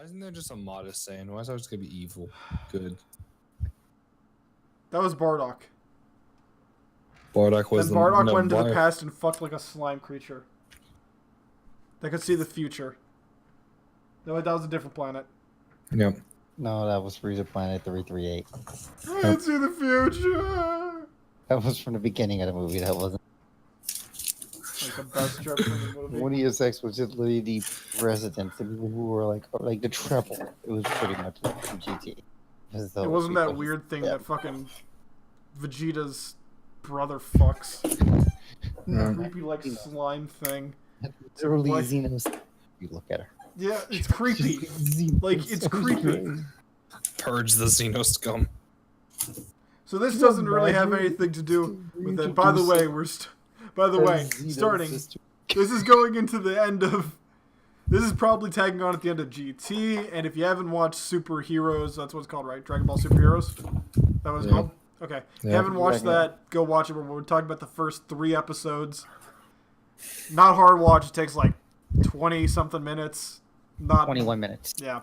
isn't there just a modest saying? Why is it always gonna be evil? Good. That was Bardock. Bardock was Then Bardock went into the past and fucked like a slime creature. That could see the future. No, that was a different planet. Yep. No, that was Freezer Planet 338. I can see the future. That was from the beginning of the movie. That wasn't. Like the best joke from the movie. One of your sex was just literally the residents, the people who were like the treble. It was pretty much like from GT. It wasn't that weird thing that fucking Vegeta's brother fucks. Creepy like slime thing. Literally Xenos. You look at her. Yeah, it's creepy. Like it's creepy. Purge the Xeno scum. So this doesn't really have anything to do with it. By the way, starting. This is going into the end of. This is probably tagging on at the end of GT, and if you haven't watched Superheroes, that's what it's called, right? Dragon Ball Superheroes? That was called? Okay. If you haven't watched that, go watch it. We're talking about the first 3 episodes. Not hard watch. It takes like 20-something minutes. Not 21 minutes. Yeah,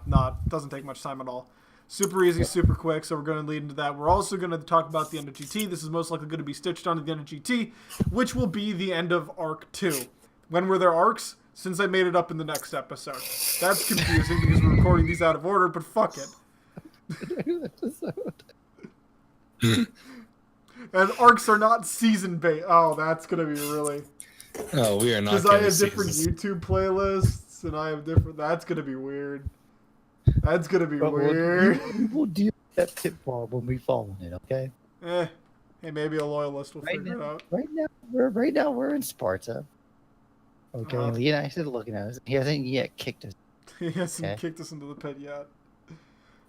doesn't take much time at all. Super easy, super quick, so we're going to lead into that. We're also going to talk about the end of GT. This is most likely going to be stitched onto the end of GT, which will be the end of Arc 2. When were there arcs? Since I made it up in the next episode. That's confusing because we're recording these out of order, but fuck it. And arcs are not season-based. Oh, that's going to be really... Oh, we are not. Because I have different YouTube playlists, and I have different... That's going to be weird. That's going to be weird. We'll deal with that pitfall when we fall in it, okay? Hey, maybe a loyalist will figure it out. Right now, we're in Sparta. Okay, Lee and I said looking at us. He hasn't yet kicked us. He hasn't kicked us into the pit yet.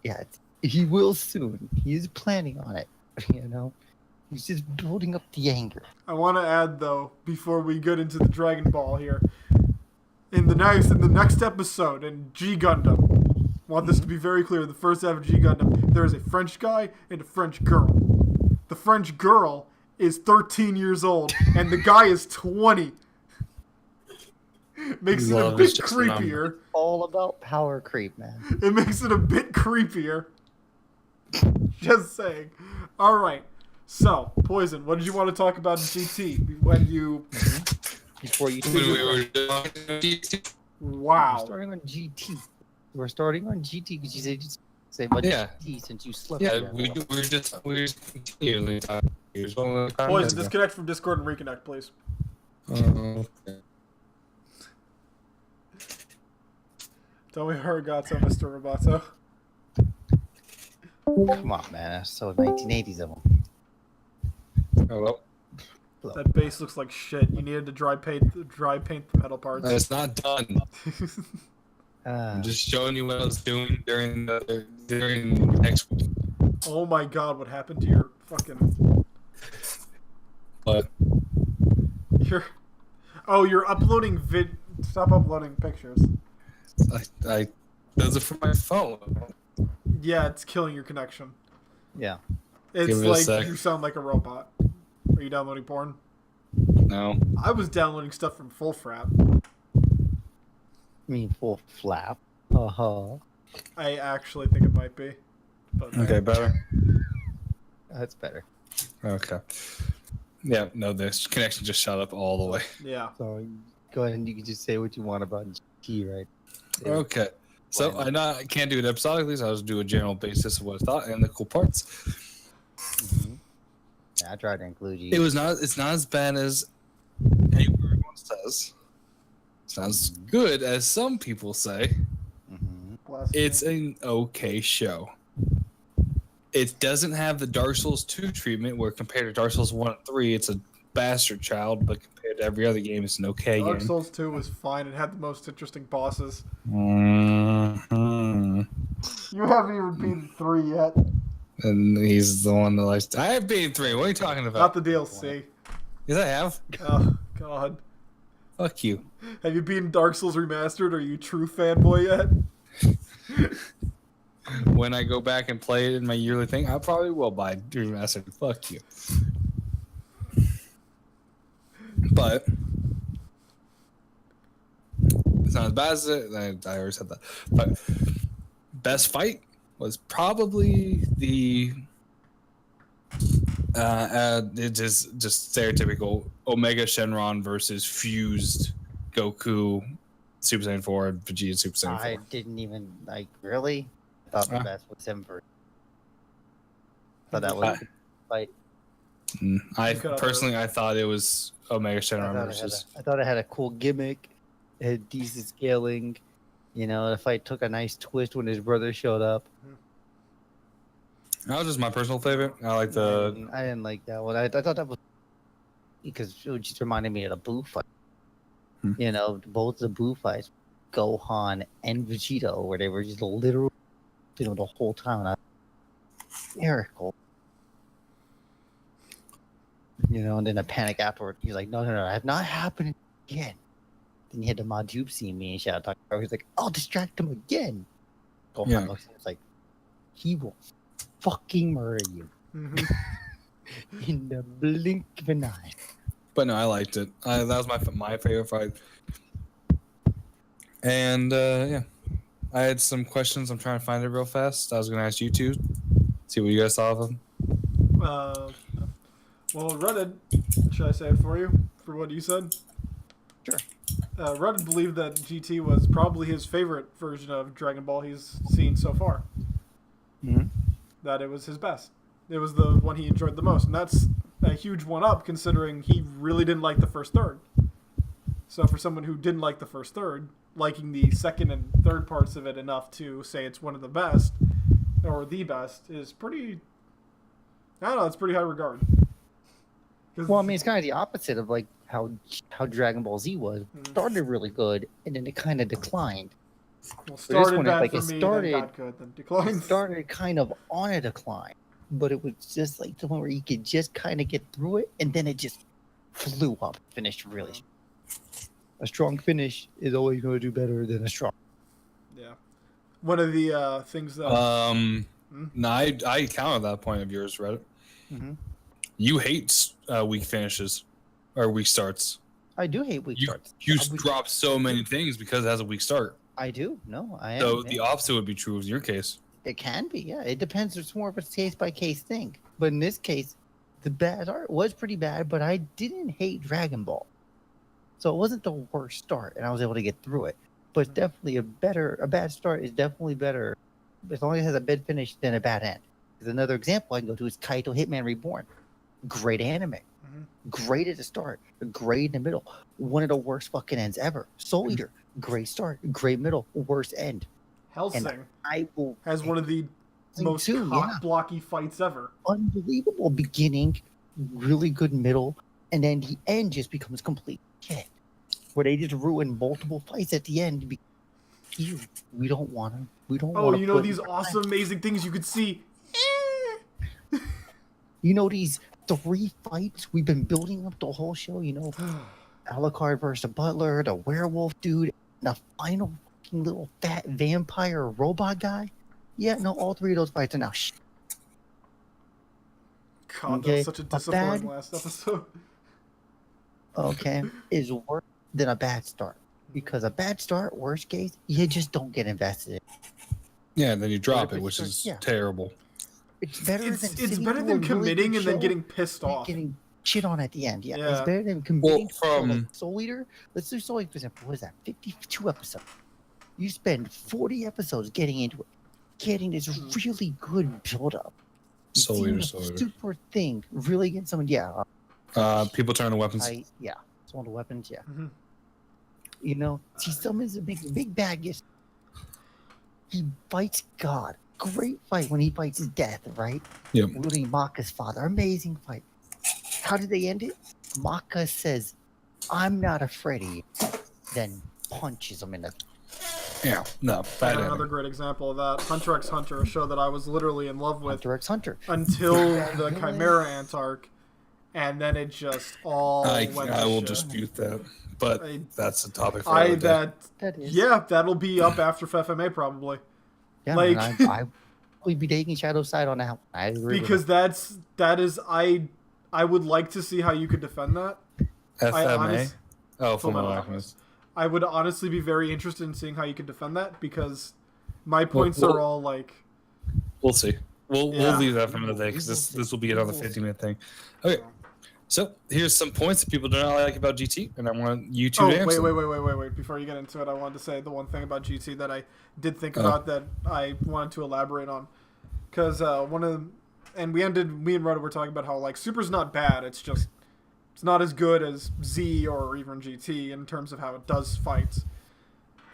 Yeah, he will soon. He's planning on it. You know, he's just building up the anger. I want to add though, before we get into the Dragon Ball here, in the next episode in G Gundam, I want this to be very clear. The first half of G Gundam, there is a French guy and a French girl. The French girl is 13 years old, and the guy is 20. Makes it a bit creepier. All about power creep, man. It makes it a bit creepier. Just saying. All right. So, Poison, what did you want to talk about in GT when you... Before you... Wow. We're starting on GT. We're starting on GT because you said say much GT since you slept. Yeah, we're just continually talking. Poison, disconnect from Discord and reconnect, please. Okay. Tell me Arigato, Mr. Roboto. Come on, man. That's so 1980s of them. Hello. That base looks like shit. You needed to dry paint the metal parts. It's not done. Ah. I'm just showing you what I was doing during next week. Oh my god, what happened to your fucking... What? You're uploading Stop uploading pictures. Those are from my phone. Yeah, it's killing your connection. Yeah. It's like you sound like a robot. Are you downloading porn? No. I was downloading stuff from Full Frap. I mean, full flap. I actually think it might be. But Okay, better. That's better. Okay. Yeah, no, this connection just shot up all the way. Yeah. So go ahead and you can just say what you want about GT, right? Okay. So I can't do it episodically, so I'll just do a general basis of what I thought and the cool parts. Mm-hmm. Yeah, I tried to include you. It's not as bad as everyone says. It's not as good as some people say. Mm-hmm. It's an okay show. It doesn't have the Dark Souls 2 treatment, where compared to Dark Souls 1 and 3, it's a bastard child, but compared to every other game, it's an okay game. Dark Souls 2 was fine. It had the most interesting bosses. Mm-hmm. You haven't even beaten 3 yet. And he's the one that likes... I have beaten 3. What are you talking about? Not the DLC. Yes, I have. Oh, God. Fuck you. Have you beaten Dark Souls Remastered? Are you a true fanboy yet? When I go back and play it in my yearly thing, I probably will buy Remastered. Fuck you. But it's not as bad as it. I already said that. But best fight was probably the it is just stereotypical Omega Shenron versus fused Goku Super Saiyan 4 and Vegeta Super Saiyan 4. I didn't even really. I thought the best was him for. Thought that was a good fight. I thought it was Omega Shenron versus. I thought it had a cool gimmick. It had decent scaling. You know, the fight took a nice twist when his brother showed up. That was just my personal favorite. I like the. I didn't like that one. I thought that was because it just reminded me of the Buu fight. You know, both the Buu fights, Gohan and Vegeta, where they were just literally, you know, the whole time. Hysterical. You know, and then a panic afterward. He's like, no, I have not happened again. Then you had the Majub see me and shout out. He's like, I'll distract him again. Gohan looks at him, it's like, he will fucking murder you in the blink of an eye. But no, I liked it. That was my favorite fight. And yeah, I had some questions. I'm trying to find it real fast. I was going to ask you two, see what you guys thought of them. Well, Reddit, should I say it for you, for what you said? Sure. Reddit believed that GT was probably his favorite version of Dragon Ball he's seen so far. That it was his best. It was the one he enjoyed the most. And that's a huge one-up, considering he really didn't like the first third. So for someone who didn't like the first third, liking the second and third parts of it enough to say it's one of the best, or the best, is pretty... I don't know, it's pretty high regard. Well, I mean, it's kind of the opposite of like how Dragon Ball Z was. Started really good, and then it kind of declined. Well, started bad like, for me, then got good, then declined. It started kind of on a decline, but it was just like the one where you could just kind of get through it, and then it just flew up. Finished really. A strong finish is always going to do better than a strong. Yeah. One of the things that... No, I counted that point of yours, Reddit. You hate weak finishes or weak starts. I do hate weak starts. You drop so many things because it has a weak start. I do. No, I am. So the opposite would be true in your case. It can be, yeah. It depends. It's more of a case-by-case thing. But in this case, the bad art was pretty bad, but I didn't hate Dragon Ball. So it wasn't the worst start, and I was able to get through it. But it's definitely a bad start is definitely better, as long as it has a bad finish than a bad end. There's another example I can go to is Kaito Hitman Reborn. Great anime. Great at the start. Great in the middle. One of the worst fucking ends ever. Soul Eater. Great start. Great middle. Worst end. Hellsing has one of the most blocky fights ever. Unbelievable beginning. Really good middle. And then the end just becomes complete shit. Where they just ruin multiple fights at the end. We don't want to. We don't want to. Oh, you know these awesome, amazing things you could see. You know these 3 fights we've been building up the whole show. You know, Alucard versus the Butler, the werewolf dude, the final fucking little fat vampire robot guy. Yeah, no, all 3 of those fights are now shit. God, that was such a disappointing last episode. Okay, is worse than a bad start. Because a bad start, worst case, you just don't get invested in it. Yeah, and then you drop it, which is terrible. It's better than committing and then getting pissed off. Getting shit on at the end. Yeah. It's better than committing. From Soul Eater, let's do Soul Eater, for example. What is that? 52 episodes. You spend 40 episodes getting into it, getting this really good build-up. Soul Eater. Super thing. Really getting someone, people turn to weapons. Some of the weapons, You know, he summons a big bad. Yes. He fights God. Great fight when he fights his death, right? Yep. Wielding Maka's father. Amazing fight. How did they end it? Maka says, I'm not afraid of you. Then punches him in the... Yeah, no. Another great example of that. Hunter x Hunter, a show that I was literally in love with. Hunter x Hunter. Until the Chimera Ant arc. And then it just all went to I will shit. dispute that. But that's a topic for another day. Yeah, that'll be up after FMA probably. Yeah, like I would be taking Shadow side on that. I agree because that is I would like to see how you could defend that. FMA. Fullmetal Alchemist. I would honestly be very interested in seeing how you could defend that because My points are all like. We'll see. We'll leave that for another day because this will be another 50-minute thing. Okay. So here's some points that people do not like about GT, and I want you to answer. Wait! Before you get into it, I wanted to say the one thing about GT that I did think about that I wanted to elaborate on, because me and Rhoda were talking about how like Super's not bad. It's just it's not as good as Z or even GT in terms of how it does fights.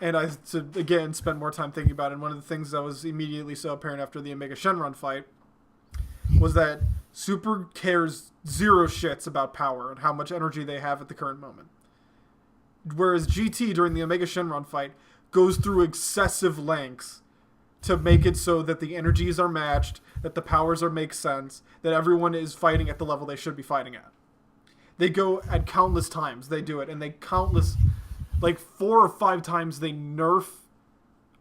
And I again spent more time thinking about it. And one of the things that was immediately so apparent after the Omega Shenron fight was that Super cares zero shits about power and how much energy they have at the current moment. Whereas GT, during the Omega Shenron fight, goes through excessive lengths to make it so that the energies are matched, that the powers make sense, that everyone is fighting at the level they should be fighting at. They go at countless times. They do it, and like 4 or 5 times they nerf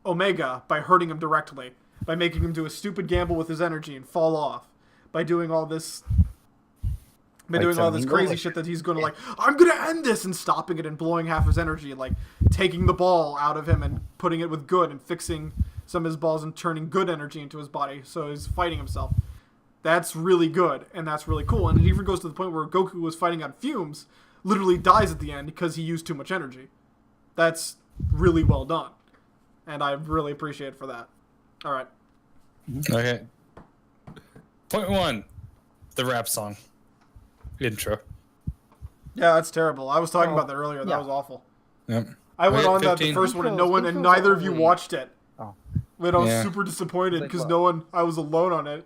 Omega by hurting him directly, by making him do a stupid gamble with his energy and fall off, by doing all this crazy shit that he's going to like, I'm going to end this, and stopping it and blowing half his energy, and like taking the ball out of him and putting it with good and fixing some of his balls and turning good energy into his body so he's fighting himself. That's really good, and that's really cool. And it even goes to the point where Goku was fighting on fumes, literally dies at the end because he used too much energy. That's really well done, and I really appreciate it for that. All right. Okay. Point 1, the rap song intro. Yeah, that's terrible. I was talking about that earlier. That was awful. Yep. I went on that the first one, and neither of you watched it. Oh. I was super disappointed because I was alone on it.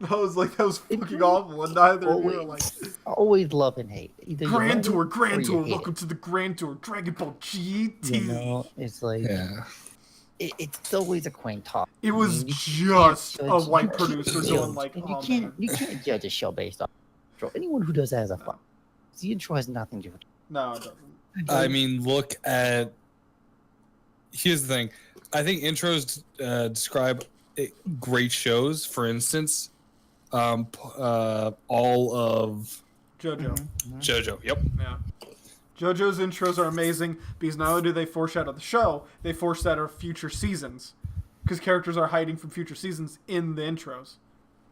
I was like, that was fucking awful, and neither of you were like. Always love and hate. Either Grand Tour, welcome to the Grand Tour, Dragon Ball GT. You know, it's like. Yeah. It's always a quaint talk. It was just a white producer doing like. You can't judge a show based on intro. Anyone who does that has a fun. The intro has nothing to do with it. No, it doesn't. I mean, look at. Here's the thing. I think intros describe great shows. For instance, all of JoJo. Yep. Yeah. JoJo's intros are amazing because not only do they foreshadow the show, they foreshadow future seasons because characters are hiding from future seasons in the intros.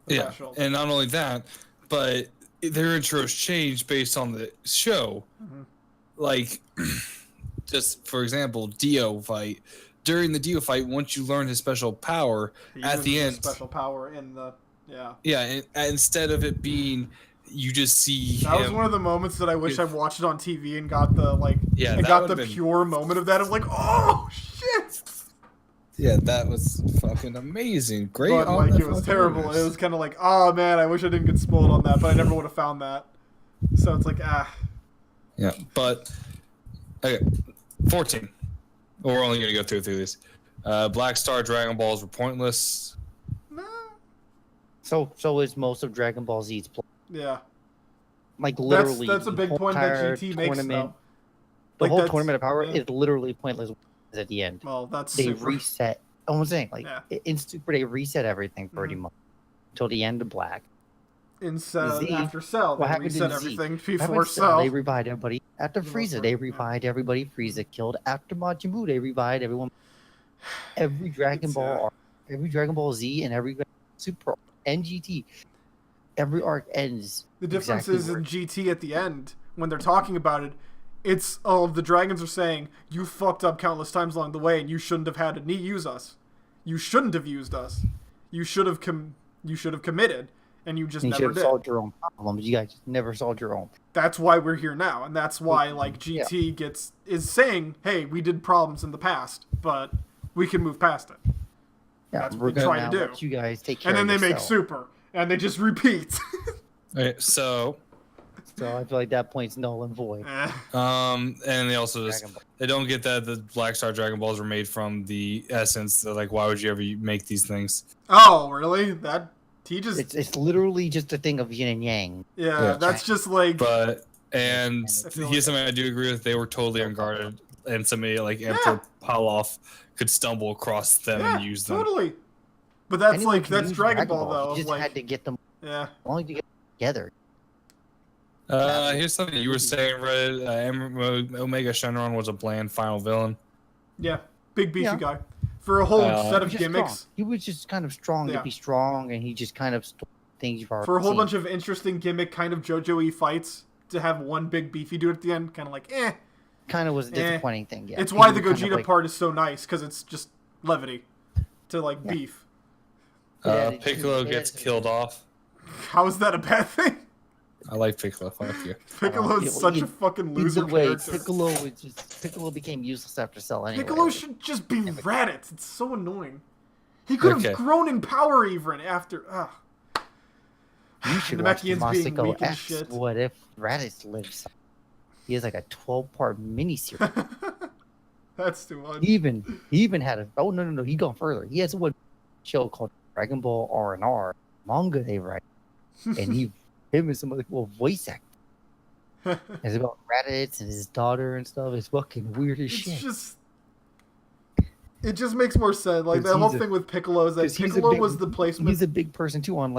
Yeah, and not only that, but their intros change based on the show. Mm-hmm. Like, just for example, Dio fight. During the Dio fight, once you learn his special power, at the end, special power in the and instead of it being. You just see that was one of the moments that I wish I watched it on TV and got the pure moment of that of like, oh shit. Yeah, that was fucking amazing. Great. But like, it was terrible. It was kind of like, oh man, I wish I didn't get spoiled on that, but I never would have found that. So it's like, Yeah, but okay, 14. Well, we're only gonna go through these. Black Star Dragon Balls were pointless. No. So is most of Dragon Ball Z's play. Yeah. Like literally, that's a big point that GT makes though. The whole tournament of power is literally pointless at the end. Well, that's they super. Reset. I'm saying in Super they reset everything pretty much until the end of Black. After Cell, they reset everything before Cell. They revived everybody. After Frieza, they revived everybody. Frieza killed. After Majin Buu, they revived everyone. Every Dragon Ball Z, and every Super and GT. Every arc ends. The difference is in GT at the end, when they're talking about it, it's all of the dragons are saying, you fucked up countless times along the way and you shouldn't have had to use us. You shouldn't have used us. You should have committed, and you just never did. You should have solved your own problems. You guys just never solved your own. That's why we're here now, and that's why like GT is saying, hey, we did problems in the past, but we can move past it. Yeah, that's what we're trying to do. Let you guys take care and then of they make Super. And they just repeat. Okay, so I feel like that point's null and void. And they also they don't get that the Black Star Dragon Balls were made from the essence. They're like, why would you ever make these things? Oh, really? It's literally just a thing of yin and yang. Yeah, that's just like. Here's something I do agree with. They were totally unguarded, and somebody like Emperor Paloff could stumble across them and use them. Totally. But that's that's Dragon Ball though. You just had to get them. Yeah. Only to get together. Here's something you were saying, Red. Omega Shenron was a bland final villain. Yeah. Big beefy Yeah. guy. For a whole set of He was just gimmicks. strong. He was just kind of strong Yeah. to be strong, and he just kind of stole things you've already For a whole seen. bunch of interesting gimmick kind of JoJo-y fights, to have one big beefy dude at the end, kind of like, eh. Kind of was a disappointing thing, yeah. It's why the People kind of Gogeta like- part is so nice, because it's just levity to, like, Yeah. beef. Yeah, Piccolo yeah, gets it's- killed off. How is that a bad thing? I like Piccolo. Fuck you. Piccolo's Yeah, such he- a fucking Either loser way, character. Piccolo became useless after Cell anyway. Piccolo should just be Raditz. It's so annoying. He could have Okay. grown in power even after. Ugh. You should watch the Namekian's being Masako weak and X. shit. What if Raditz lives? He has like a 12-part miniseries. That's too much. He even had a. Oh no! He gone further. He has one show called Dragon Ball R&R manga they write, and him and some other people voice act. It's about Raditz and his daughter and stuff. It's fucking weird as It's shit. just. It just makes more sense. Like, 'Cause the whole he's a- thing with Piccolo is that 'Cause he's a Piccolo big- was the placement. He's a big person too. On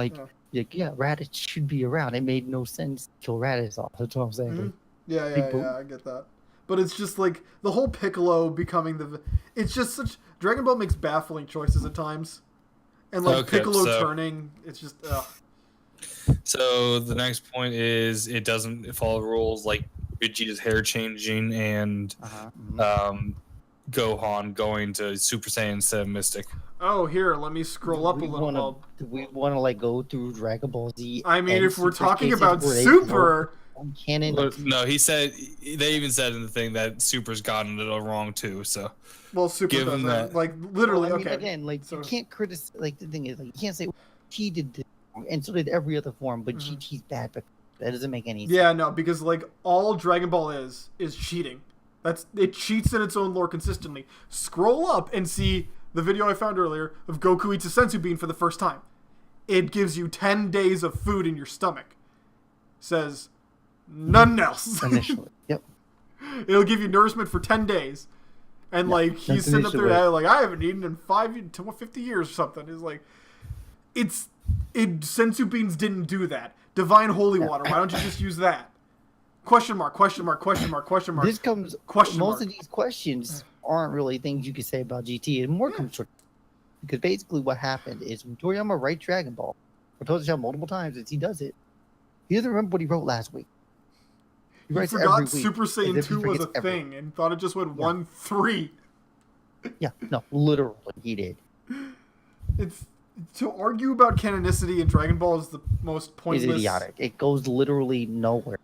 Yeah. yeah, Raditz should be around. It made no sense to kill Raditz off. That's what I'm saying. Mhm. Yeah, big boom. I get that. But it's just like the whole Piccolo becoming the. It's just such. Dragon Ball makes baffling choices at times, and like Okay, Piccolo so- turning, it's just. Ugh. So the next point is it doesn't follow rules like Vegeta's hair changing and Uh-huh. Gohan going to Super Saiyan instead of Mystic. Oh, here, let me scroll up a little. Do we want to like go through Dragon Ball Z? I mean, and if we're Super talking cases about where they Super, broke canon, No, he said they even said in the thing that Super's gotten it all wrong too. So well, Super give does him that. that. Like literally, Well, I mean, okay. again, like so- you can't criticize. Like the thing is, like you can't say he did this wrong, and so did every other form. But Mhm. GT's bad, but that doesn't make any sense. Yeah, no, because like all Dragon Ball is cheating. It cheats in its own lore consistently. Scroll up and see the video I found earlier of Goku eats a sensu bean for the first time. It gives you 10 days of food in your stomach. Says none else. Initially, yep. It'll give you nourishment for 10 days. And Yeah, like he's that's sitting up there initially. like I haven't eaten in 50 years or something. It's like sensu beans didn't do that. Divine holy water. Why don't you just use that? Question mark, question mark, question mark, question mark. This comes. Question most mark. of these questions aren't really things you could say about GT. It more comes from because basically what happened is when Toriyama writes Dragon Ball, I told you multiple times as he does it. He doesn't remember what he wrote last week. He You writes forgot every week. Super as Saiyan if he 2 was a forgets every- thing and thought it just went 1-3. Yeah, no, literally, he did. It's to argue about canonicity in Dragon Ball is the most It's pointless. idiotic. It goes literally nowhere.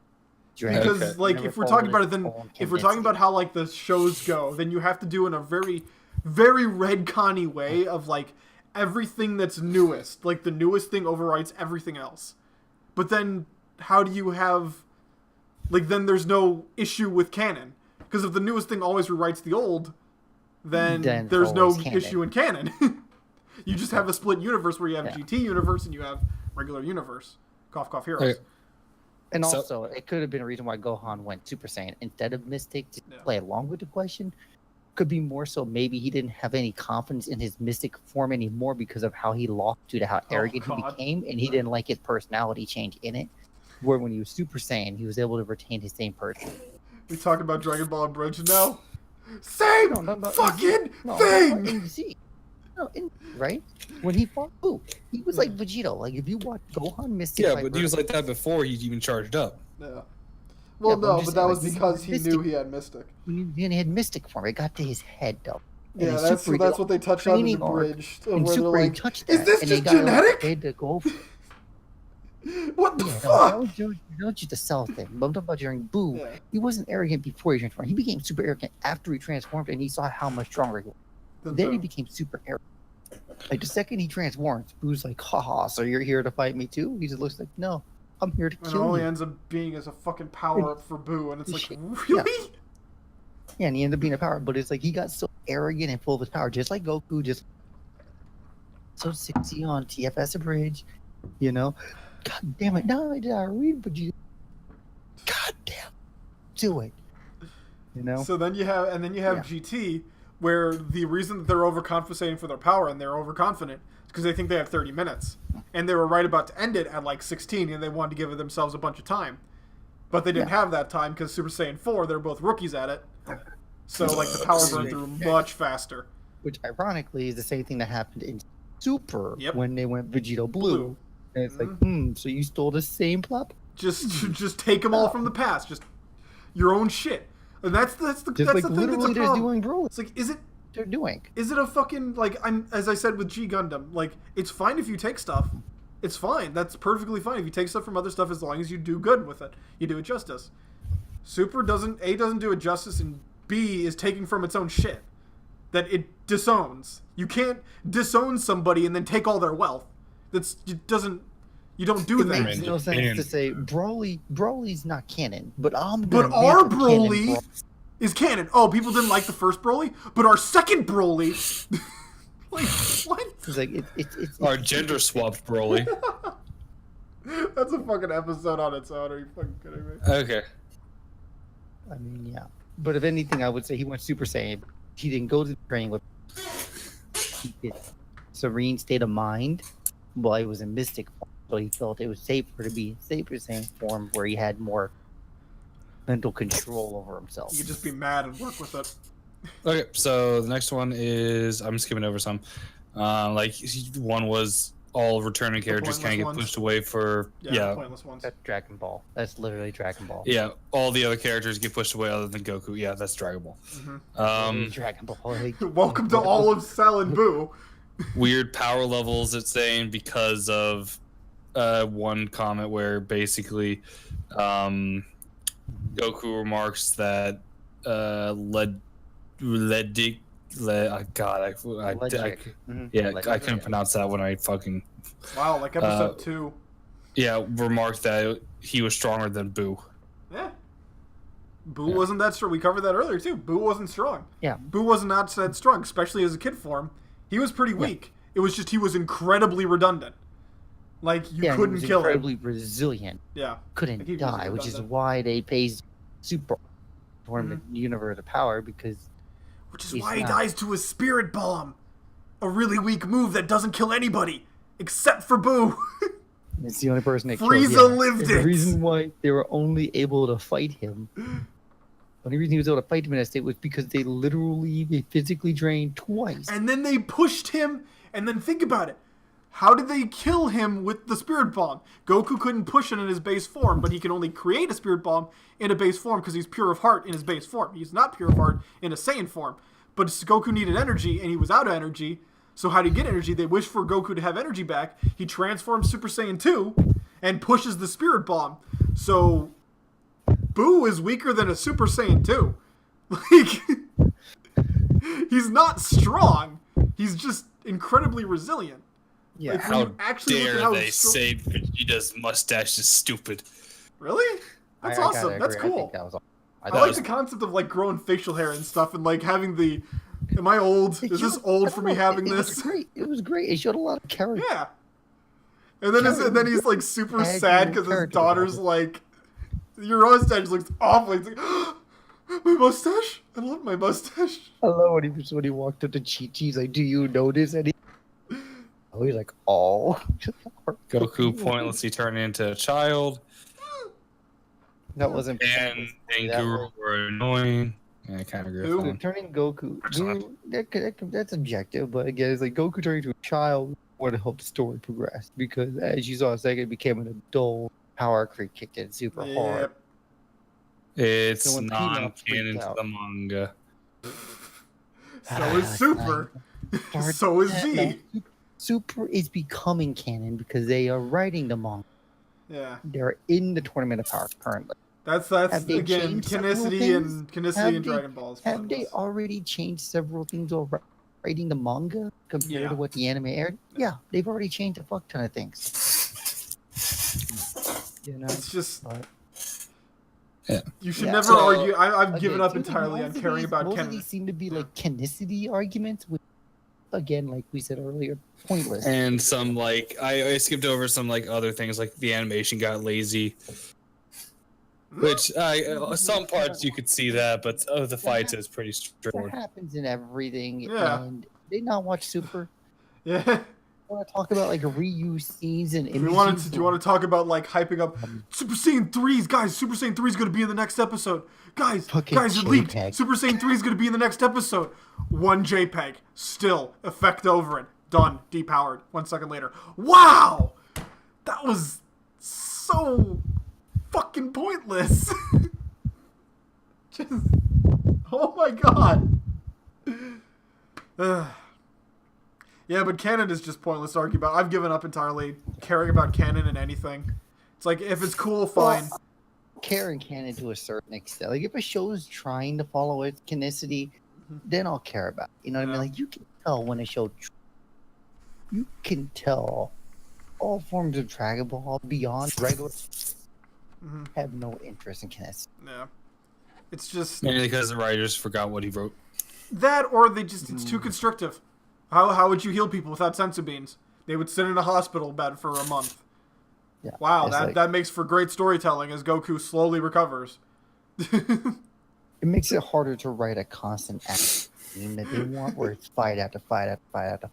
Dragon Because Okay. like never if we're talking followed about it, then its own if we're talking about how like the shows go, then you have to do in a very, very redconny way of like everything that's newest. Like the newest thing overrides everything else. But then how do you have like then there's no issue with canon because if the newest thing always rewrites the old, then Then there's no always canon. issue in canon. You just have a split universe where you have Yeah. GT universe and you have regular universe. Cough cough heroes. Okay. And So- also, it could have been a reason why Gohan went Super Saiyan instead of Mystic to Yeah. play along with the question. Could be more so maybe he didn't have any confidence in his Mystic form anymore because of how he lost due to how arrogant he God. became, and he didn't like his personality change in it. Where when he was Super Saiyan, he was able to retain his same person. We talked about Dragon Ball Abridged now. Same No, not about fucking No, thing. in Z. No, right? When he fought Boo, he was like Vegito. Like if you watch Gohan Mystic, Yeah, fight but he was like that before he even charged up. Yeah. Yeah, Well, but I'm no, just but that saying, was like, this because is he Mystic. knew he had Mystic. when he had Mystic form, it got to his head though. And Yeah, in that's Super, he that's did what they touched on in the training arc. bridge. In Where they're Super, he like, touched is that, this and they just got like, genetic? they had to go. What the Yeah, no, fuck? that was just the Cell thing. But I'm talking about during Boo. Yeah. He wasn't arrogant before he transformed. He became super arrogant after he transformed, and he saw how much stronger he was. Then he became super arrogant. Like the second he transforms, Boo's like, haha, so you're here to fight me too? He just looks like, no, I'm here to And it kill only you. ends up being as a fucking power up for Boo, and it's like, Shit. really? Yeah, and he ended up being a power, but it's like he got so arrogant and full of his power, just like Goku, just so sexy on TFS Abridged, you know? God damn it, not only did I read, but you, god damn, do it, you know? So then you have, Yeah. GT, where the reason that they're overcompensating for their power and they're overconfident is because they think they have 30 minutes, and they were right about to end it at like 16, and they wanted to give themselves a bunch of time, but they didn't have that time because Super Saiyan 4, they're both rookies at it, So like the power burn through much faster. Which ironically is the same thing that happened in Super Yep. when they went Vegito Blue. And it's like, so you stole the same plot? Just take them all from the past. Just your own shit. And that's the Just thing like that's a literally they're problem. doing Broly. It's like, They're doing. is it a fucking, like, as I said with G Gundam, like, it's fine if you take stuff. It's fine. That's perfectly fine if you take stuff from other stuff as long as you do good with it. You do it justice. Super doesn't do it justice, and B is taking from its own shit that it disowns. You can't disown somebody and then take all their wealth. You don't do It that. makes no sense to say Broly's not canon, but But make our him canon Broly is canon. Oh, people didn't like the first Broly, but our second Broly, like what? It's like it's Our gender swapped Broly. That's a fucking episode on its own. Are you fucking kidding me? Okay. I mean, yeah. But if anything, I would say he went Super Saiyan. He didn't go to the training with serene state of mind while he was in Mystic form. So he felt it was safer to be in Super Saiyan form where he had more mental control over himself. You could just be mad and work with it. Okay, so the next one is I'm skipping over some. One was all returning characters kind of get ones. pushed away for The pointless ones. That's Dragon Ball. That's literally Dragon Ball. Yeah, all the other characters get pushed away other than Goku. Yeah, that's Dragon Ball. Dragon Ball. Like, Welcome to all of Salad Boo. Weird power levels, it's saying, because of one comment where basically Goku remarks that Legic. I couldn't pronounce that when I fucking. Wow, like episode 2. Yeah, remarked that he was stronger than Boo. Yeah. Boo wasn't that strong. We covered that earlier too. Boo wasn't strong. Yeah. Boo was not that strong, especially as a kid form. He was pretty weak. It was just he was incredibly redundant. Like you couldn't kill him. Incredibly resilient. Yeah. Couldn't die, which is why they pays Super Tournament Universe of Power because. Which is why he dies to a spirit bomb. A really weak move that doesn't kill anybody. Except for Boo. It's the only person that Frieza lived it. The reason why they were only able to fight him. The only reason he was able to fight him in that state was because they physically drained twice. And then they pushed him. And then think about it. How did they kill him with the spirit bomb? Goku couldn't push it in his base form, but he can only create a spirit bomb in a base form because he's pure of heart in his base form. He's not pure of heart in a Saiyan form. But Goku needed energy, and he was out of energy. So how do you get energy? They wish for Goku to have energy back. He transforms Super Saiyan 2 and pushes the spirit bomb. So Boo is weaker than a Super Saiyan 2. Like, he's not strong. He's just incredibly resilient. Yeah. Like, How actually dare they say Vegeta's mustache is stupid? Really? That's awesome. That's cool. I think that was awesome. I like the concept of like growing facial hair and stuff, and like having the. Am I old? Is this old for me having this? It was great. It showed a lot of character. Yeah. And then he's like super sad because his daughter's like, your mustache looks awful. He's like, my mustache. I love my mustache. I love when he walked up to Chi-Chi. He's like, "Do you notice any?" Oh, he's like, "Oh." Goku pointlessly turned into a child. That wasn't. And Guru were annoying. Yeah, I kind of agree with that. Turning Goku, that's objective, but again, it's like Goku turning to a child would help the story progress because, as you saw a second, it became an adult. Power creep kicked in super hard. It's So when non-canon to the manga. So is Super. So is Z. Super is becoming canon because they are writing the manga. Yeah. They're in the Tournament of Power currently. That's again Canonicity and Dragon Balls. Have they already changed several things over writing the manga compared to what the anime aired? Yeah, they've already changed a fuck ton of things. You know, it's just. Yeah. You should never argue. I've given up entirely on caring about most canon. of these seem to be like canonicity arguments, which, again, like we said earlier, pointless. And some like I skipped over some like other things like the animation got lazy, which some parts you could see that, but the fights is pretty straightforward. That happens in everything. Yeah. And did not watch Super. Yeah. want to talk about like reuse scenes and images? Do you want to talk about like hyping up Super Saiyan 3's, guys? Super Saiyan 3 is going to be in the next episode. Guys, it leaked. Super Saiyan 3 is going to be in the next episode. One JPEG. Still. Effect over it. Done. Depowered. 1 second later. Wow! That was so fucking pointless. Just, oh my god. Yeah, but canon is just pointless to argue about. I've given up entirely caring about canon and anything. It's like, if it's cool, fine. Well, caring canon to a certain extent. Like, if a show is trying to follow its canonicity, then I'll care about it. You know what I mean? Like, you can tell when a show... You can tell all forms of Dragon Ball beyond regular... have no interest in canonicity. Yeah. It's just... Maybe because the writers forgot what he wrote. That, or they just... It's too constrictive. How would you heal people without sensu beans? They would sit in a hospital bed for a month. Yeah, wow, that makes for great storytelling as Goku slowly recovers. It makes it harder to write a constant action that they want, where it's fight after fight after fight after.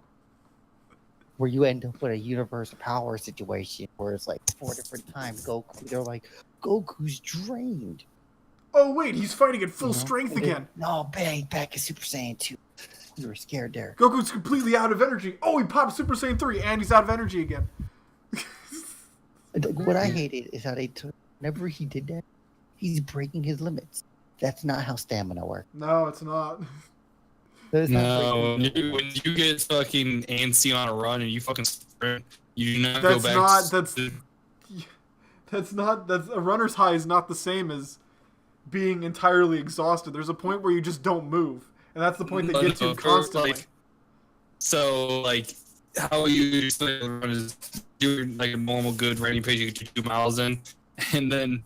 Where you end up with a universe power situation where it's like 4 different times Goku. They're like, Goku's drained. Oh wait, he's fighting at full strength again. No, bang, back to Super Saiyan 2. You were scared there. Goku's completely out of energy. Oh, he popped Super Saiyan 3 and he's out of energy again. What I hated is how they took, whenever he did that, he's breaking his limits. That's not how stamina works. No, it's not. No, when you get fucking antsy on a run and you fucking sprint, you do not go back. That's a runner's high is not the same as being entirely exhausted. There's a point where you just don't move. And that's the point that gets you constantly. How you run is doing like a normal good running pace, you get 2 miles in, and then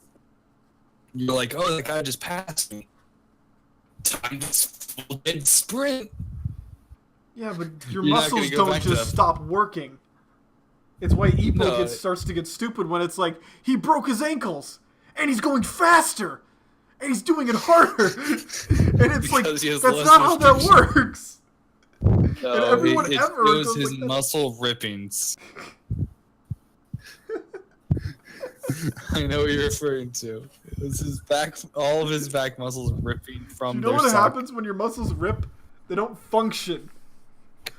you're like, oh, that guy just passed me. Time to full dead sprint. Yeah, but your muscles don't just stop working. It's why Ippo starts to get stupid when it's like, he broke his ankles, and he's going faster. And he's doing it harder. And it's like, that's not how that works. No, and everyone it was his like muscle rippings. I know what you're referring to. It was his back, all of his back muscles ripping from their You know what happens when your muscles rip? They don't function.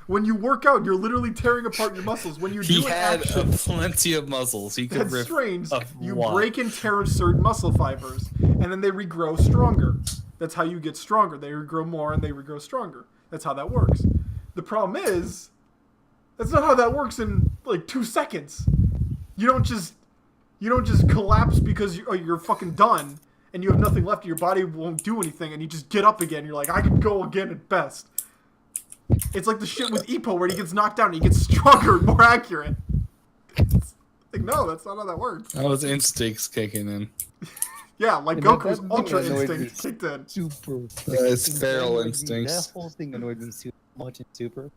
When you work out, you're literally tearing apart your muscles. When you do an action, plenty of muscles. He could rip. That's strange. You break and tear certain muscle fibers, and then they regrow stronger. That's how you get stronger. They regrow more, and they regrow stronger. That's how that works. The problem is, that's not how that works in like 2 seconds. You don't just collapse because you're fucking done, and you have nothing left. Your body won't do anything, and you just get up again. You're like, I can go again at best. It's like the shit with Ippo where he gets knocked down and he gets stronger and more accurate. Like, no, that's not how that works. That was instincts kicking in. Yeah, like Goku's Ultra Instinct kicked in. Super. It's feral instincts. That whole thing annoyed me so much in Super.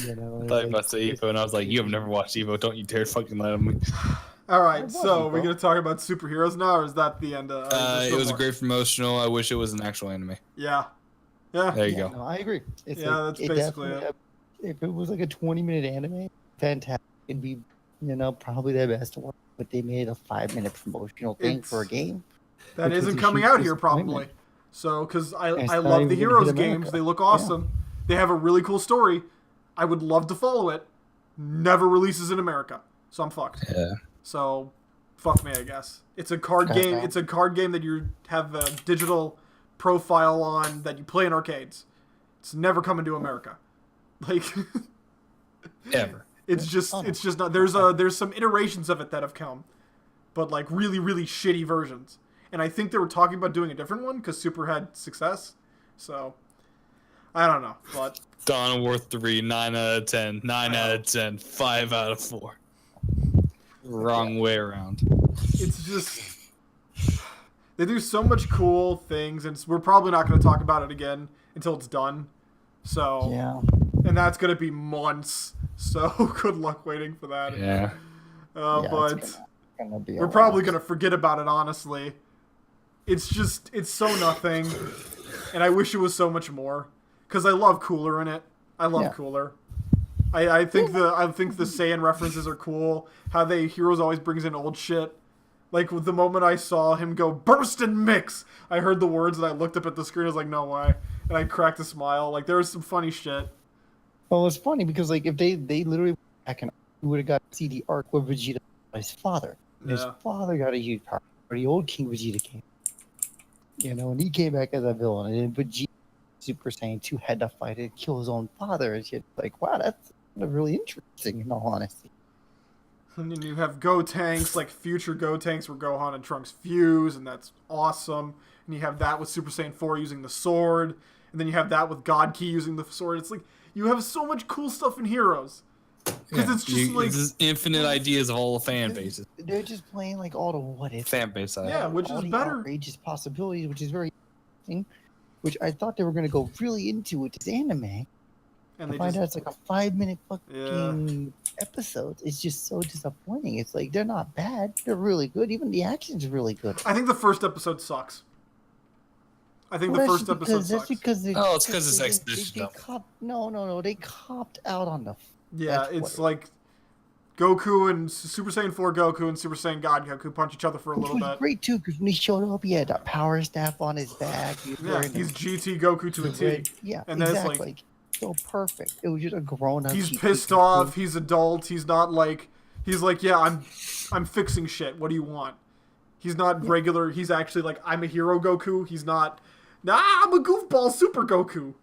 You know, I thought you must say Evo, and I was like, you have never watched Evo. Don't you dare fucking lie to me. Alright, so we're going to talk about superheroes now, or is that the end? It was a great promotional. I wish it was an actual anime. Yeah. Yeah. There you go. No, I agree. It's that's basically it. If it was like a 20-minute anime, fantastic. It'd be, probably their best work. But they made a 5-minute promotional thing for a game. That isn't coming out here, probably. So, because I love the Heroes games. They look awesome. Yeah. They have a really cool story. I would love to follow it. Never releases in America. So I'm fucked. Yeah. So, fuck me, I guess. It's a card game. It's a card game that you have a digital profile on that you play in arcades. It's never coming to America. Like ever. It's just not. There's some iterations of it that have come, but like really really shitty versions. And I think they were talking about doing a different one because Super had success. So I don't know, but Dawn of War 3, 9 out of 10, 9 out of 10, 5 out of 4. Wrong way around. It's just they do so much cool things, and we're probably not going to talk about it again until it's done. So yeah, and that's going to be months. So good luck waiting for that. Yeah. But we're probably going to forget about it, honestly. It's so nothing, and I wish it was so much more. Because I love Cooler in it. I love Cooler. I think the Saiyan references are cool. How heroes always brings in old shit. Like with the moment I saw him go burst and mix, I heard the words and I looked up at the screen. I was like, no way, and I cracked a smile. Like there was some funny shit. Well, it's funny because like if they literally went back and we would have got to see the arc where Vegeta his father. And his father got a huge power. Or the old King Vegeta came. And he came back as a villain. And then Vegeta, Super Saiyan 2, had to fight and kill his own father. And shit. Like, wow, that's really interesting, in all honesty. And then you have Gotenks, like future Gotenks where Gohan and Trunks fuse, and that's awesome. And you have that with Super Saiyan 4 using the sword. And then you have that with God Ki using the sword. It's like, you have so much cool stuff in Heroes. Because it's just like... There's infinite ideas of all the fan bases. They're just playing like all the what-if. Fan base side. Yeah, which is better. Outrageous possibilities, which is very interesting. Which I thought they were going to go really into with this anime. And they find out it's like a 5-minute fucking episode. It's just so disappointing. It's like, they're not bad. They're really good. Even the action's really good. I think the first episode sucks. I think the first episode sucks. That's because it's because it's exposition. No. They copped out on the... Yeah, it's like Goku and Super Saiyan 4 Goku and Super Saiyan God Goku punch each other for a little bit. Great too, because when he showed up, he had a power staff on his back. He's GT Goku to a T. Yeah, and exactly. Then it's like so perfect. It was just a grown-up. He's pissed off. He's adult. He's not like... He's like, yeah, I'm fixing shit. What do you want? He's not regular. He's actually like, I'm a hero Goku. He's not... Nah, I'm a goofball Super Goku.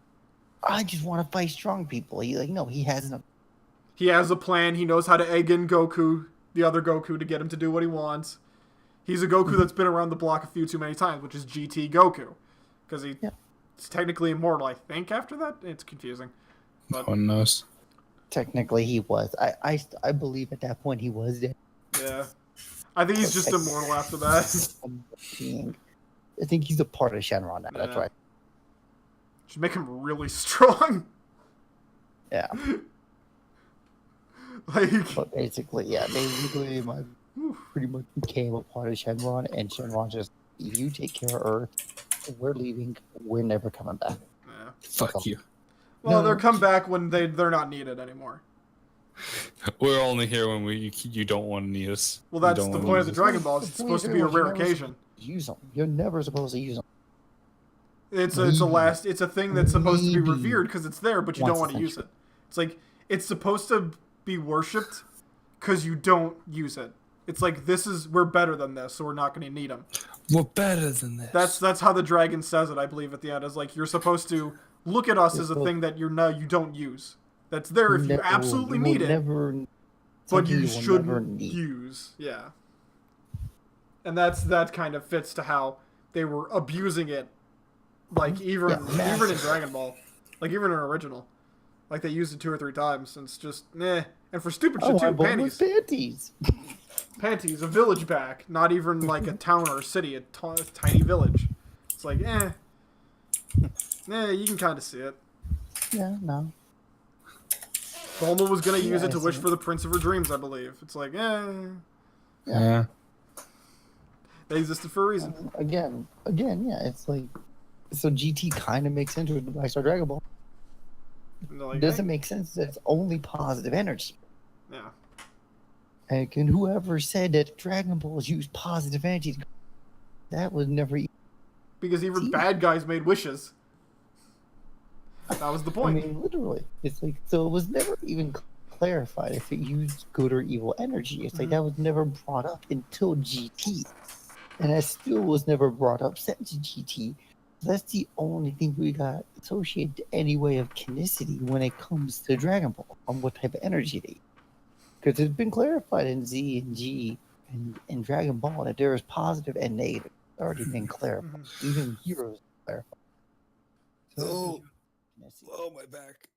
I just want to fight strong people. He has an... He has a plan. He knows how to egg in Goku, the other Goku, to get him to do what he wants. He's a Goku that's been around the block a few too many times, which is GT Goku. Because he's technically immortal, I think, after that. It's confusing. But no one knows. Technically, he was. I believe at that point he was dead. Yeah. I think he's just immortal after that. I think he's a part of Shenron now. Yeah. That's right. Should make him really strong. Yeah. But basically, yeah, they literally pretty much became a part of Shenron, and Shenron just, if you take care of Earth, we're leaving. We're never coming back. Yeah. Fuck you. Well, they'll come back when they're not needed anymore. We're only here when you don't want to need us. Well, that's the point of the Dragon Balls. It's supposed to be a rare occasion. Use them. You're never supposed to use them. It's a thing that's supposed to be revered because it's there, but you don't want to use it. It's like it's supposed to be worshipped because you don't use it. It's like we're better than this, so we're not going to need them. We're better than this. That's how the dragon says it, I believe, at the end. Is like you're supposed to look at us as a thing that you don't use. That's there if you absolutely need it, but you shouldn't use. Yeah, and that kind of fits to how they were abusing it, like even in Dragon Ball, like even in original. Like, they used it 2 or 3 times, and it's just, meh. And for stupid shit, too, panties. Panties, a village back. Not even, like, a town or a city, a tiny village. It's like, Nah, you can kind of see it. Yeah, no. Bulma was going to use it to wish for the Prince of her dreams, I believe. It's like, Yeah. They existed for a reason. Again, yeah, it's like... So GT kind of makes sense with the Black Star Dragon Ball. Like, it doesn't make sense that it's only positive energy. Yeah. And whoever said that Dragon Balls use positive energy, that was never... Because even bad guys made wishes. That was the point. I mean, literally. It's like, so it was never even clarified if it used good or evil energy. It's like that was never brought up until GT. And that still was never brought up since GT. That's the only thing we got associated to any way of canonicity when it comes to Dragon Ball, on what type of energy they use. Because it's been clarified in Z and G and Dragon Ball that there is positive and negative. It's already been clarified. Even Heroes clarified. So, oh, my back.